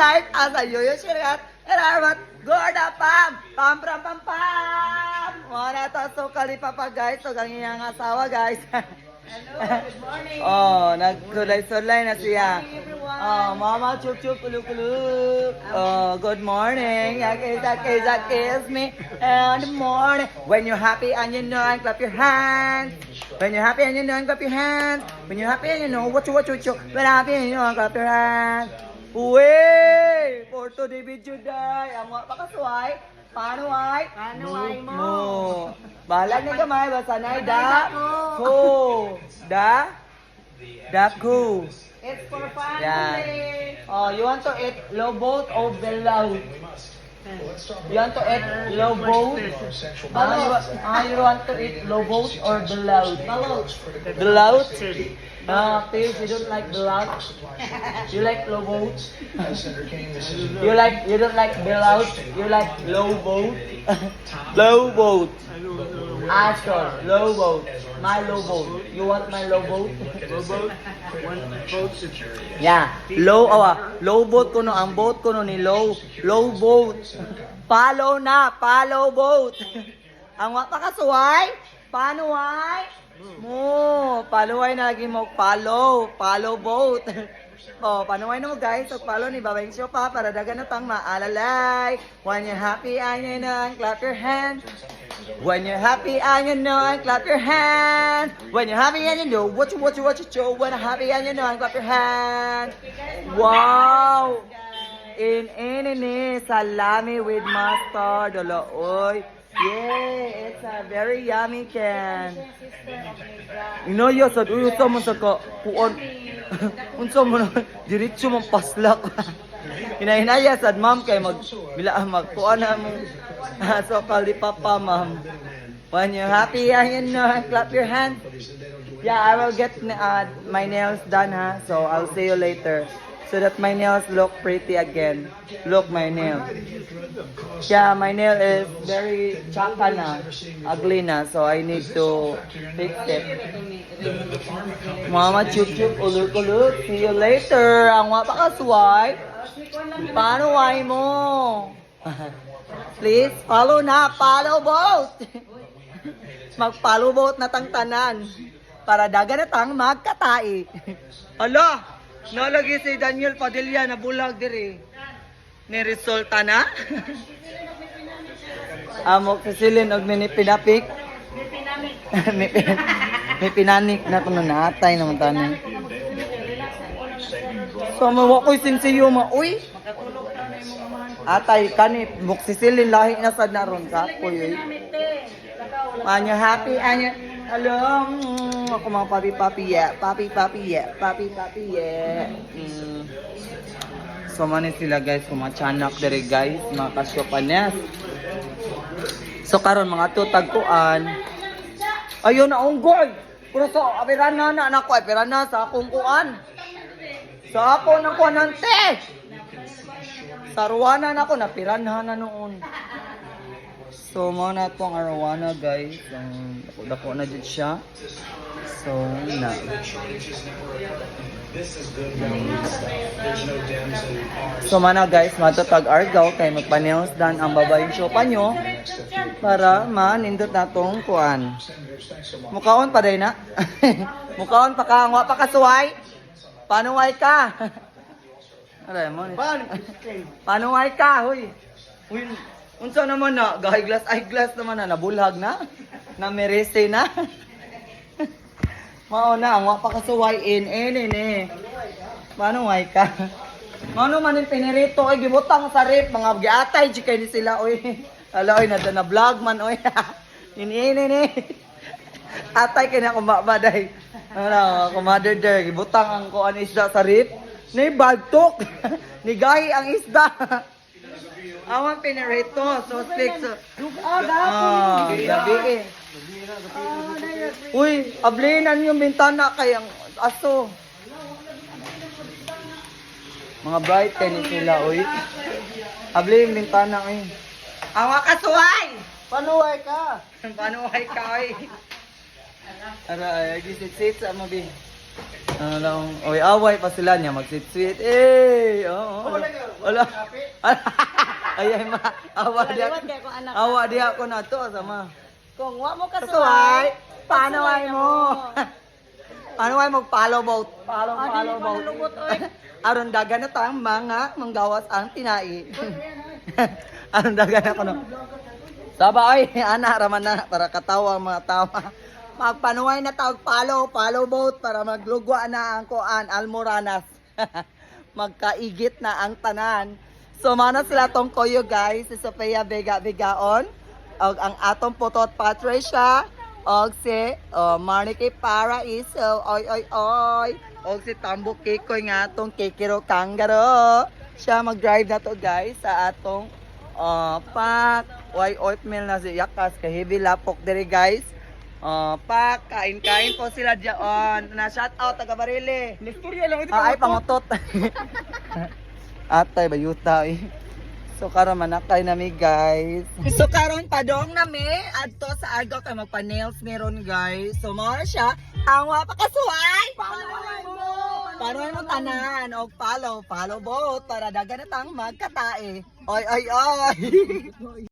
light as a yo-yo shirat. And aramat, gorda pam, pam pam pam pam. Wala to so kalipapa guys, so ganyan ang asawa guys. Hello, good morning. Oh, nagsulay-sulay na siya. Everyone. Oh, mama chup chup kulu kulu. Oh, good morning. Kiss me. And morning. When you're happy and you know, and clap your hands. When you're happy and you know, and clap your hands. When you're happy and you know, what you. When you're happy and you know, and clap your hands. Uy! For today video day. Ang mga pakasway. Paano ay? Paano ay mo? Mo. Balag na kamay. Basta na da. Ko. Da. Da ko. It's for fun Yeah. today. Oh, you want to eat low boat or below? You want to eat low boat? You want to eat low boat or below? Below? Please, you don't like below? You like low boat? You don't like below? You like low boat? Low boat. Sure, low boat. My low boat. You want my low boat? Low boat? Yeah. Low boat ko no. Ang boat ko no ni low boat. Follow na. Follow boat. Ang wapakasuway. Paano ay? Mo. Paluway na lagi mo. Follow boat. Oh, panuway na mo guys. So, follow ni Babayng Show pa para dagan na tang maalalay. When you're happy and you know, clap your hands. When you're happy and you know, and clap your hands. When you're happy and you know, what you. When you're happy and you know, and clap your hands. Wow! In salami with mustard. Oy. Yeah, it's a very yummy can. You know, yo, sad uyo sa mo sa ka puon. Unsa mo na diretso mong paslak. Hinahinaya sad ma'am kay magkuan na mo. So kali papa ma'am. When you're happy and you know, clap your hands. Yeah, I will get my nails done ha. So I'll see you later. So that my nails look pretty again. Look my nail. Yeah, my nail is very chaka na, ugly na. So I need to fix it. Mama chup chup uluk. See you later. Ang wapakasway. Paano way mo? Please follow na. Follow boat. Mag-follow boat na tang tanan. Para dagan na tang magkatai. Hala! Nalagi si Daniel Padilla na bulag diri. Ni resulta na. Amok sisilin og mini pinapik. May pinanik na kuno natay naman tanan. So mawa ko'y sinsiyo ma. Uy. Atay kani mok sisilin lahi na sad naron ka kuy. Anya happy anya. Hello, ako mga papi yeah. Papi yeah. So man sila guys, kumachanak dere guys, mga kasyopanes. So karon mga tutagkuan. Ayun na unggoy. Pero sa apirana na nako, apirana sa akong kuan. Sa ako nang kuan nante. Sa arwana na ako napiranhan na noon. So, mo na itong arwana guys. Dako na dyan siya. So, na. So, mana guys, matatag argaw kay magpa-nails done ang Babayng Show pa nyo para manindot na itong kuan. Mukaon pa day na. Mukaon pa ka. Nga pa kasuway. Paano way ka? Aray mo ni. Paano way ka? Huy. Huy. Unsa naman na, eyeglass naman na, nabulag na, na merese na. Mao na, ang wapa kasuway in. Paano way ka? Mano man yung pinirito, ay gibutang sa rip, mga giatay, kay ni sila, oy. Ala, oy, na vlog man, oy. In. Atay kay na kumabaday. Ano, kumader der, gibutang ang kuan isda sa rip. Ni bagtok, ni gahi ang isda. Awan pinarito, so stick so. Gabi eh. Uy, ablinan yung bintana kay ang aso. Mga bright kayo ni sila, uy. Abli yung bintana eh. Awa kasuway! Panuway ka! Panuway ka, uy. Aray, gisit-sit sa mo, bi. Ano lang, oy, away pa sila niya, magsit-sit. Eh, oo. Wala. Ay ma. Awa dia. Kaliwat kay ko anak. Awa dia ako na to sama. Kung wa mo Kasuway. kasuway, Paano ay mo? Paano ay mo follow boat? Ah, dili Follow ko nalubot oy. Aron dagan na tang mga manggawas ang tinai. Aron dagan na kono. Saba ay ana raman na para katawa ang mga tawa. Magpanuway na tawag follow boat para maglugwa na ang kuan Almoranas. Magkaigit na ang tanan. So mana sila tong koyo guys, si Sofia Vega Vegaon, og ang atong putot Patricia, og si Marnique Paraiso, oy, og si Tambo Kikoy nga atong Kikiro Kangaro. Siya mag-drive na to guys sa atong pak, oatmeal na si Yakas, kay heavy lapok diri guys. Pak, kain-kain po sila diyan. Na shout out taga Barili. Listorya lang ito. Ay pangutot. Atay bayuta eh. So karon manakay nami guys. So karon padong nami adto sa Argao kay magpa nails meron guys. So mo siya ang wa pa kasuway. Paano mo tanan og follow boat para dagan na tang magkatae. Oy.